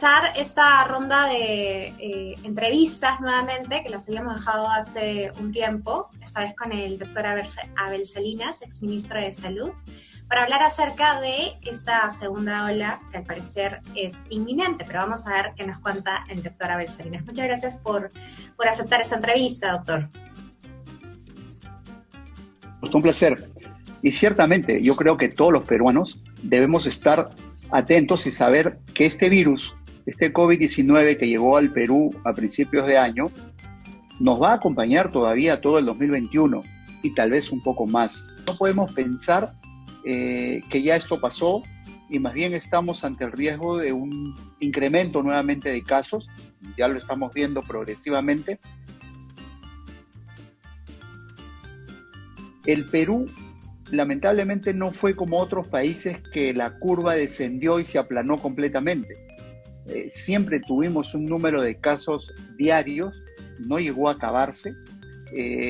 comenzar esta ronda de entrevistas nuevamente, que las habíamos dejado hace un tiempo, esta vez con el doctor Abel Salinas, exministro de Salud, para hablar acerca de esta segunda ola, que al parecer es inminente, pero vamos a ver qué nos cuenta el doctor Abel Salinas. Muchas gracias por aceptar esta entrevista, doctor. Un placer. Y ciertamente, yo creo que todos los peruanos debemos estar atentos y saber que este virus, este COVID-19 que llegó al Perú a principios de año, nos va a acompañar todavía todo el 2021 y tal vez un poco más. No podemos pensar que ya esto pasó y más bien estamos ante el riesgo de un incremento nuevamente de casos. Ya lo estamos viendo progresivamente. El Perú lamentablemente no fue como otros países que la curva descendió y se aplanó completamente. Siempre tuvimos un número de casos diarios, no llegó a acabarse,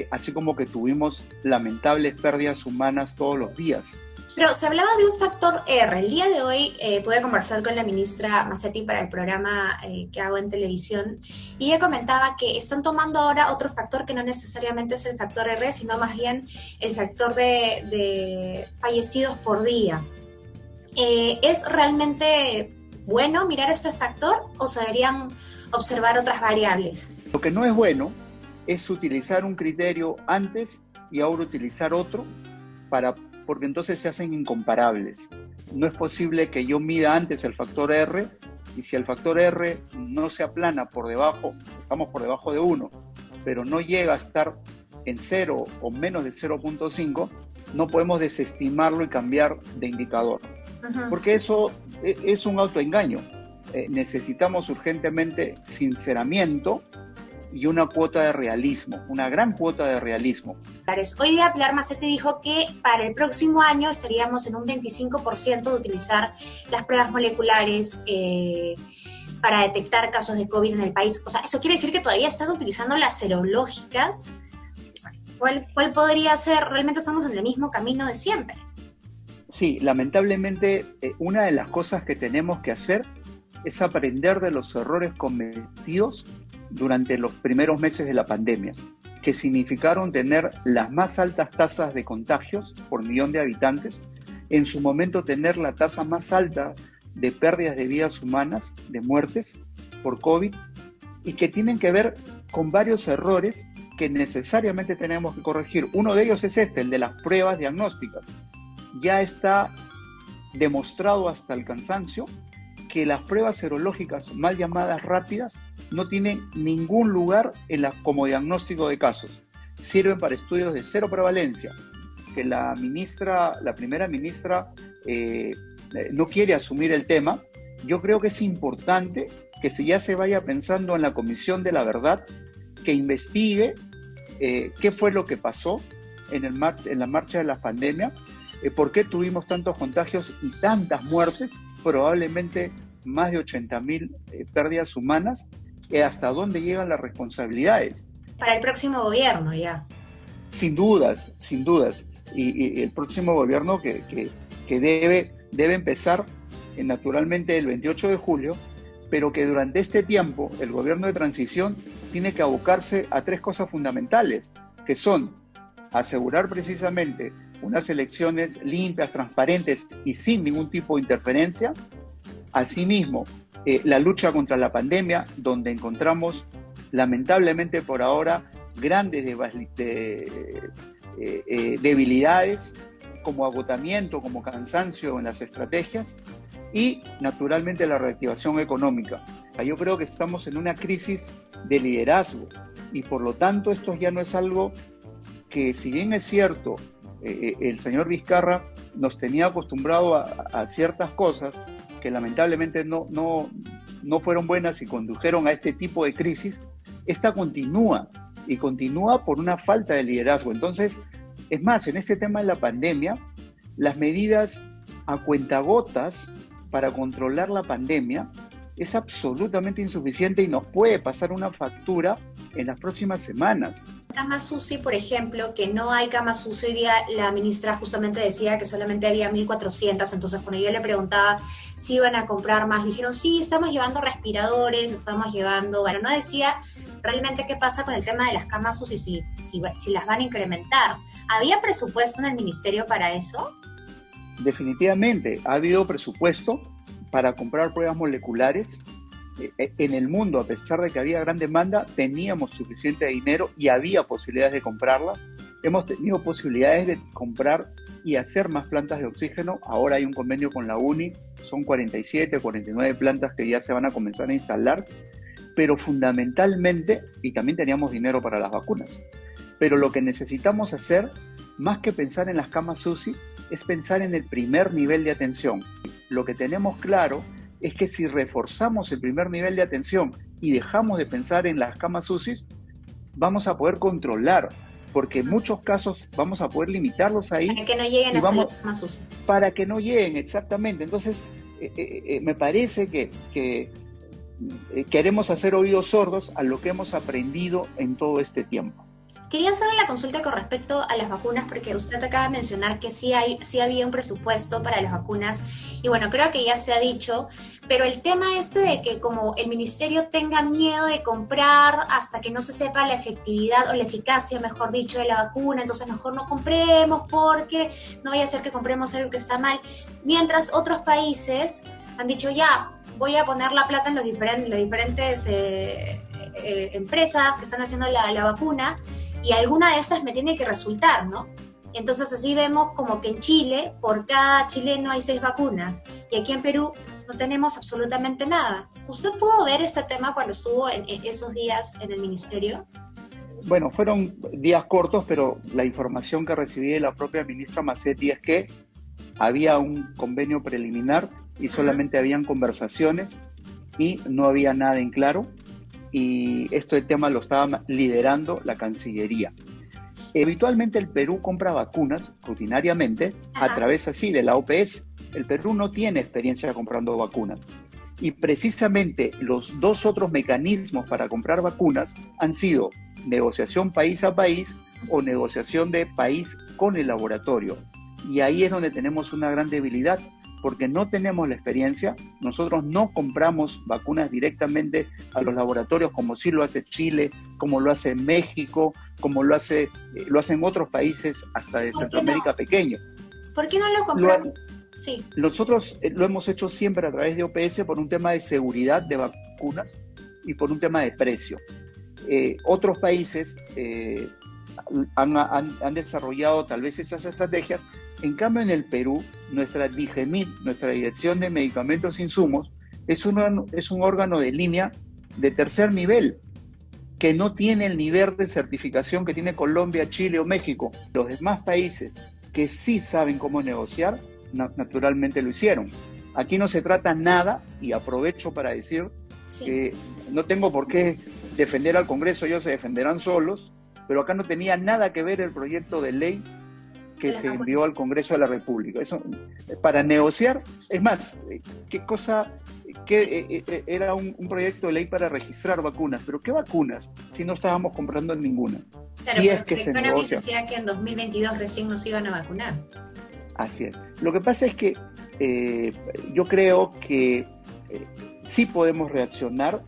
así como que tuvimos lamentables pérdidas humanas todos los días. Pero se hablaba de un factor R. El día de hoy pude conversar con la ministra Massetti para el programa que hago en televisión y ella comentaba que están tomando ahora otro factor que no necesariamente es el factor R, sino más bien el factor de fallecidos por día. ¿Es realmente bueno mirar este factor o se deberían observar otras variables? Lo que no es bueno es utilizar un criterio antes y ahora utilizar otro porque entonces se hacen incomparables. No es posible que yo mida antes el factor R y si el factor R no se aplana por debajo, estamos por debajo de 1, pero no llega a estar en 0 o menos de 0.5, no podemos desestimarlo y cambiar de indicador. Uh-huh. Porque eso es un autoengaño. Necesitamos urgentemente sinceramiento y una cuota de realismo, una gran cuota de realismo. Hoy día Pilar Massetti dijo que para el próximo año estaríamos en un 25% de utilizar las pruebas moleculares para detectar casos de COVID en el país. O sea, ¿eso quiere decir que todavía están utilizando las serológicas? ¿Cuál podría ser? Realmente estamos en el mismo camino de siempre. Sí, lamentablemente una de las cosas que tenemos que hacer es aprender de los errores cometidos durante los primeros meses de la pandemia, que significaron tener las más altas tasas de contagios por millón de habitantes, en su momento tener la tasa más alta de pérdidas de vidas humanas, de muertes por COVID, y que tienen que ver con varios errores que necesariamente tenemos que corregir. Uno de ellos es el de las pruebas diagnósticas. Ya está demostrado hasta el cansancio que las pruebas serológicas, mal llamadas rápidas, no tienen ningún lugar como diagnóstico de casos. Sirven para estudios de cero prevalencia, que la primera ministra no quiere asumir el tema. Yo creo que es importante que ya se vaya pensando en la Comisión de la Verdad, que investigue qué fue lo que pasó en la marcha de la pandemia, por qué tuvimos tantos contagios y tantas muertes, probablemente más de 80.000 pérdidas humanas, hasta dónde llegan las responsabilidades. Para el próximo gobierno ya. Sin dudas. Y el próximo gobierno que debe empezar naturalmente el 28 de julio, pero que durante este tiempo el gobierno de transición tiene que abocarse a 3 cosas fundamentales, que son asegurar precisamente unas elecciones limpias, transparentes y sin ningún tipo de interferencia. Asimismo, la lucha contra la pandemia, donde encontramos lamentablemente por ahora grandes debilidades, como agotamiento, como cansancio en las estrategias, y naturalmente la reactivación económica. Yo creo que estamos en una crisis de liderazgo y por lo tanto esto ya no es algo que, si bien es cierto, el señor Vizcarra nos tenía acostumbrado a ciertas cosas que lamentablemente no fueron buenas y condujeron a este tipo de crisis, esta continúa por una falta de liderazgo. Entonces, es más, en este tema de la pandemia, las medidas a cuentagotas para controlar la pandemia es absolutamente insuficiente y nos puede pasar una factura en las próximas semanas. camas UCI, por ejemplo, que no hay camas UCI, hoy día la ministra justamente decía que solamente había 1.400, entonces cuando yo le preguntaba si iban a comprar más, dijeron, sí, estamos llevando respiradores, estamos llevando, bueno, no decía realmente qué pasa con el tema de las camas UCI, si las van a incrementar. ¿Había presupuesto en el ministerio para eso? Definitivamente, ha habido presupuesto para comprar pruebas moleculares. En el mundo, a pesar de que había gran demanda, teníamos suficiente dinero y había posibilidades de comprarla. Hemos tenido posibilidades de comprar y hacer más plantas de oxígeno. Ahora hay un convenio con la UNI, son 47, 49 plantas que ya se van a comenzar a instalar, pero fundamentalmente, y también teníamos dinero para las vacunas, pero lo que necesitamos hacer, más que pensar en las camas UCI, es pensar en el primer nivel de atención. Lo que tenemos claro es que si reforzamos el primer nivel de atención y dejamos de pensar en las camas UCI, vamos a poder controlar, porque en muchos casos vamos a poder limitarlos ahí. Para que no lleguen a ser las camas UCI. Para que no lleguen, exactamente. Entonces, me parece que queremos hacer oídos sordos a lo que hemos aprendido en todo este tiempo. Quería hacerle la consulta con respecto a las vacunas, porque usted acaba de mencionar que sí había un presupuesto para las vacunas, y bueno, creo que ya se ha dicho, pero el tema de que como el ministerio tenga miedo de comprar hasta que no se sepa la efectividad o la eficacia, mejor dicho, de la vacuna, entonces mejor no compremos porque no vaya a ser que compremos algo que está mal, mientras otros países han dicho ya, voy a poner la plata en las diferentes empresas que están haciendo la vacuna, y alguna de estas me tiene que resultar, ¿no? Entonces así vemos como que en Chile, por cada chileno hay 6 vacunas, y aquí en Perú no tenemos absolutamente nada. ¿Usted pudo ver este tema cuando estuvo en esos días en el ministerio? Bueno, fueron días cortos, pero la información que recibí de la propia ministra Macetti es que había un convenio preliminar y solamente habían conversaciones y no había nada en claro. Y este tema lo estaba liderando la Cancillería. Habitualmente el Perú compra vacunas rutinariamente a través así de la OPS. El Perú no tiene experiencia comprando vacunas. Y precisamente los dos otros mecanismos para comprar vacunas han sido negociación país a país o negociación de país con el laboratorio. Y ahí es donde tenemos una gran debilidad, porque no tenemos la experiencia. Nosotros no compramos vacunas directamente a los laboratorios como sí lo hace Chile, como lo hace México, como lo hacen otros países hasta de Centroamérica pequeño. ¿Por qué no lo compramos? Sí. Nosotros lo hemos hecho siempre a través de OPS por un tema de seguridad de vacunas y por un tema de precio. Otros países han desarrollado tal vez esas estrategias. En cambio, en el Perú, nuestra DIGEMIT, nuestra Dirección de Medicamentos e Insumos, es un órgano de línea de tercer nivel, que no tiene el nivel de certificación que tiene Colombia, Chile o México. Los demás países que sí saben cómo negociar, naturalmente lo hicieron. Aquí no se trata nada, y aprovecho para decir que no tengo por qué defender al Congreso, ellos se defenderán solos, pero acá no tenía nada que ver el proyecto de ley que se envió al Congreso de la República. Eso, para negociar, es más, era un proyecto de ley para registrar vacunas, pero ¿qué vacunas si no estábamos comprando ninguna? Claro, si es que se negocia. Decía que en 2022 recién nos iban a vacunar. Así es. Lo que pasa es que yo creo que sí podemos reaccionar,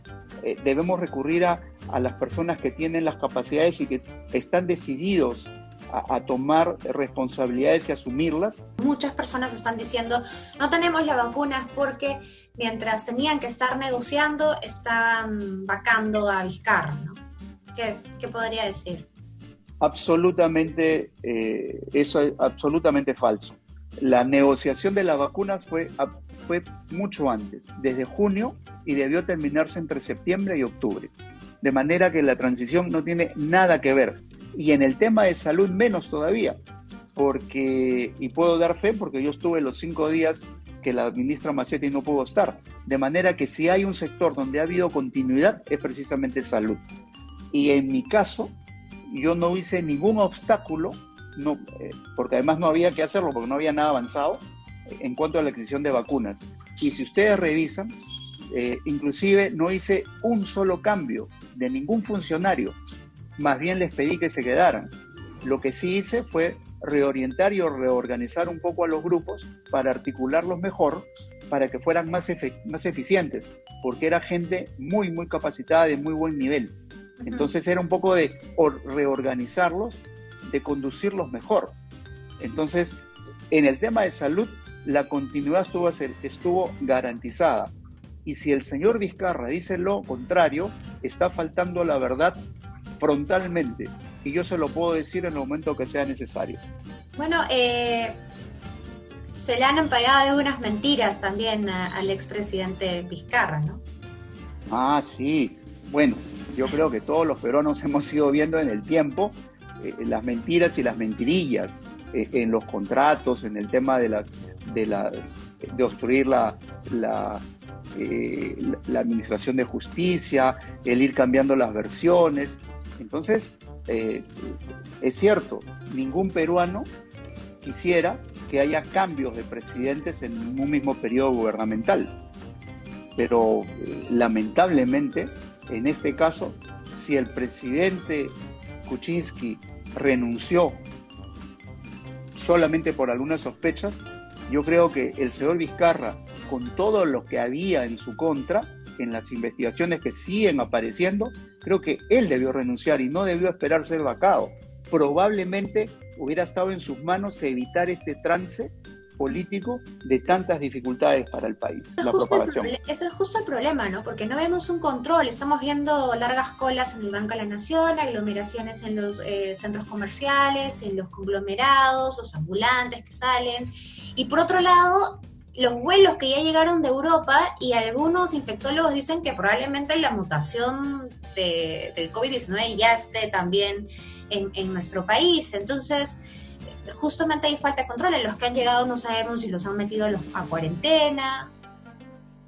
debemos recurrir a las personas que tienen las capacidades y que están decididos a tomar responsabilidades y asumirlas. Muchas personas están diciendo, no tenemos las vacunas porque mientras tenían que estar negociando, estaban vacando a Vizcarra, ¿no? ¿Qué podría decir? Absolutamente, eso es absolutamente falso. La negociación de las vacunas fue mucho antes, desde junio, y debió terminarse entre septiembre y octubre. De manera que la transición no tiene nada que ver. Y en el tema de salud menos todavía, y puedo dar fe porque yo estuve los 5 días que la ministra Macetti no pudo estar. De manera que si hay un sector donde ha habido continuidad es precisamente salud. Y en mi caso, yo no hice ningún obstáculo, porque además no había que hacerlo porque no había nada avanzado en cuanto a la adquisición de vacunas. Y si ustedes revisan, inclusive no hice un solo cambio de ningún funcionario más bien les pedí que se quedaran. Lo que sí hice fue reorientar y reorganizar un poco a los grupos para articularlos mejor, para que fueran más eficientes, porque era gente muy, muy capacitada, de muy buen nivel. Entonces era un poco de reorganizarlos, de conducirlos mejor. Entonces, en el tema de salud, la continuidad estuvo garantizada. Y si el señor Vizcarra dice lo contrario, está faltando la verdad frontalmente. Y yo se lo puedo decir en el momento que sea necesario. Bueno, se le han empleado algunas mentiras también al expresidente Vizcarra, ¿no? Ah, sí. Bueno, yo creo que todos los peruanos hemos ido viendo en el tiempo las mentiras y las mentirillas en los contratos, en el tema de obstruir la administración de justicia, el ir cambiando las versiones. Entonces, es cierto, ningún peruano quisiera que haya cambios de presidentes en un mismo periodo gubernamental. Pero lamentablemente, en este caso, si el presidente Kuczynski renunció solamente por algunas sospechas, yo creo que el señor Vizcarra, con todo lo que había en su contra, en las investigaciones que siguen apareciendo, creo que él debió renunciar y no debió esperar ser vacado. Probablemente hubiera estado en sus manos evitar este trance político de tantas dificultades para el país, la propagación. Ese es justo el problema, ¿no? Porque no vemos un control, estamos viendo largas colas en el Banco de la Nación, aglomeraciones en los centros comerciales, en los conglomerados, los ambulantes que salen, y por otro lado, los vuelos que ya llegaron de Europa, y algunos infectólogos dicen que probablemente la mutación del COVID-19 ya esté también en nuestro país. Entonces, justamente hay falta de control. En los que han llegado no sabemos si los han metido a cuarentena.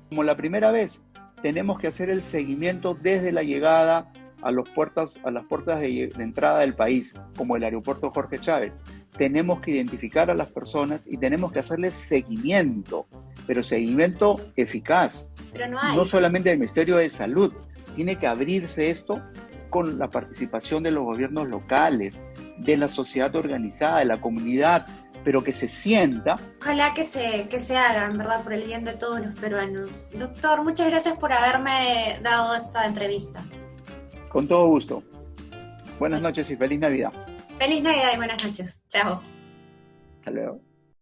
Como la primera vez, tenemos que hacer el seguimiento desde la llegada a las puertas de entrada del país, como el aeropuerto Jorge Chávez. Tenemos que identificar a las personas y tenemos que hacerles seguimiento, pero seguimiento eficaz. Pero no hay. No solamente del Ministerio de Salud, tiene que abrirse esto con la participación de los gobiernos locales, de la sociedad organizada, de la comunidad, pero que se sienta. Ojalá que se haga, en verdad, por el bien de todos los peruanos. Doctor, muchas gracias por haberme dado esta entrevista. Con todo gusto. Buenas noches y feliz Navidad. Feliz Navidad y buenas noches. Chao. Hasta luego.